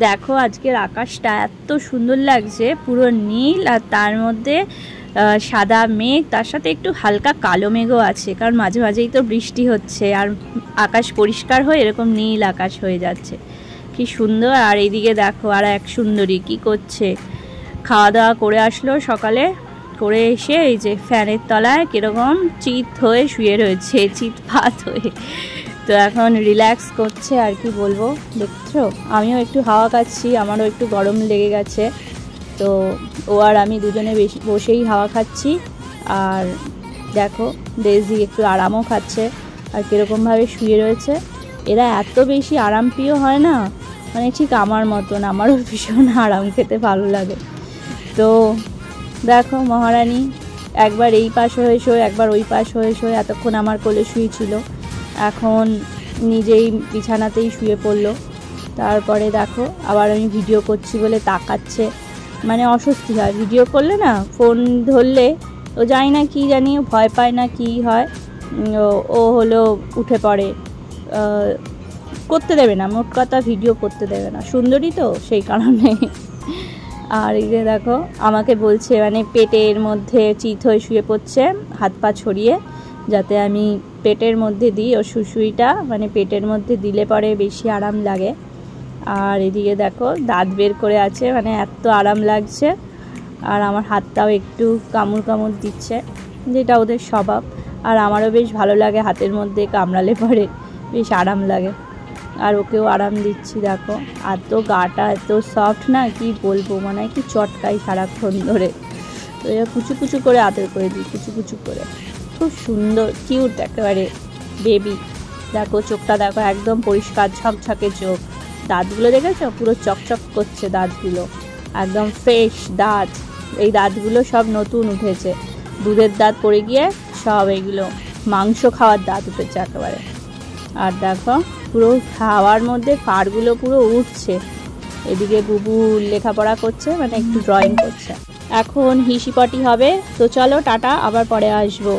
দেখো আজকের আকাশটা এত সুন্দর লাগছে, পুরো নীল আর তার মধ্যে সাদা মেঘ, তার সাথে একটু হালকা কালো মেঘও আছে, কারণ মাঝে মাঝেই তো বৃষ্টি হচ্ছে আর আকাশ পরিষ্কার হয়ে এরকম নীল আকাশ হয়ে যাচ্ছে, কি সুন্দর। আর এইদিকে দেখো আর এক সুন্দরী কি করছে, খাওয়া দাওয়া করে আসলো সকালে, করে এসে এই যে ফ্যানের তলায় কীরকম চিত হয়ে শুয়ে রয়েছে, চিত পাত হয়ে। তো এখন রিল্যাক্স করছে আর কি বলবো, দেখছো আমিও একটু হাওয়া খাচ্ছি, আমারও একটু গরম লেগে গেছে, তো ও আর আমি দুজনে বসেই হাওয়া খাচ্ছি। আর দেখো ডেজি একটু আরামও খাচ্ছে আর কীরকমভাবে শুয়ে রয়েছে। এরা এত বেশি আরামপ্রিয় হয় না, মানে ঠিক আমার মতন, আমারও ভীষণ আরাম খেতে ভালো লাগে। তো দেখো মহারানী একবার এই পাশ হয়ে শোয়, একবার ওই পাশ হয়ে শোয়, এতক্ষণ আমার কোলে শুয়েছিল, এখন নিজেই বিছানাতেই শুয়ে পড়লো। তারপরে দেখো আবার আমি ভিডিও করছি বলে তাকাচ্ছে, মানে অস্বস্তি হয় ভিডিও করলে না, ফোন ধরলে ও জানি না কি জানি, ভয় পায় না কি হয়, ও হলো উঠে পড়ে, করতে দেবে না, মোট কথা ভিডিও করতে দেবে না, সুন্দরী তো সেই কারণে। আর এই যে দেখো আমাকে বলছে, মানে পেটের মধ্যে চিত হয়ে শুয়ে পড়ছে হাত পা ছড়িয়ে, যাতে আমি পেটের মধ্যে দিই, ও শুশুইটা মানে পেটের মধ্যে দিলে পরে বেশি আরাম লাগে। আর এদিকে দেখো দাঁত বের করে আছে, মানে এত আরাম লাগছে। আর আমার হাতটাও একটু কামড় কামড় দিচ্ছে, যেটা ওদের স্বভাব, আর আমারও বেশ ভালো লাগে হাতের মধ্যে কামড়ালে পরে বেশ আরাম লাগে। আর ওকেও আরাম দিচ্ছি, দেখো আর তো গাটা এত সফট না কি বলবো, মানে কি চটকাই সারাক্ষণ ধরে, তো এরা কুচু কুচু করে আদর করে দিই, কুচু কুচু করে, খুব সুন্দর কিউট একেবারে বেবি। দেখো চোখটা দেখো একদম পরিষ্কার ঝকঝকে চোখ, দাঁতগুলো দেখেছো পুরো চকচক করছে, দাঁতগুলো একদম ফ্রেশ দাঁত, এই দাঁতগুলো সব নতুন উঠেছে, দুধের দাঁত পড়ে গিয়ে সব এইগুলো মাংস খাওয়ার দাঁত উঠেছে একেবারে। আর দেখো পুরো খাওয়ার মধ্যে ফাড়গুলো পুরো উঠছে। এদিকে বুবু লেখাপড়া করছে, মানে একটু ড্রয়িং করছে। এখন হিসিপটি হবে, তো চলো টাটা, আবার পরে আসবো।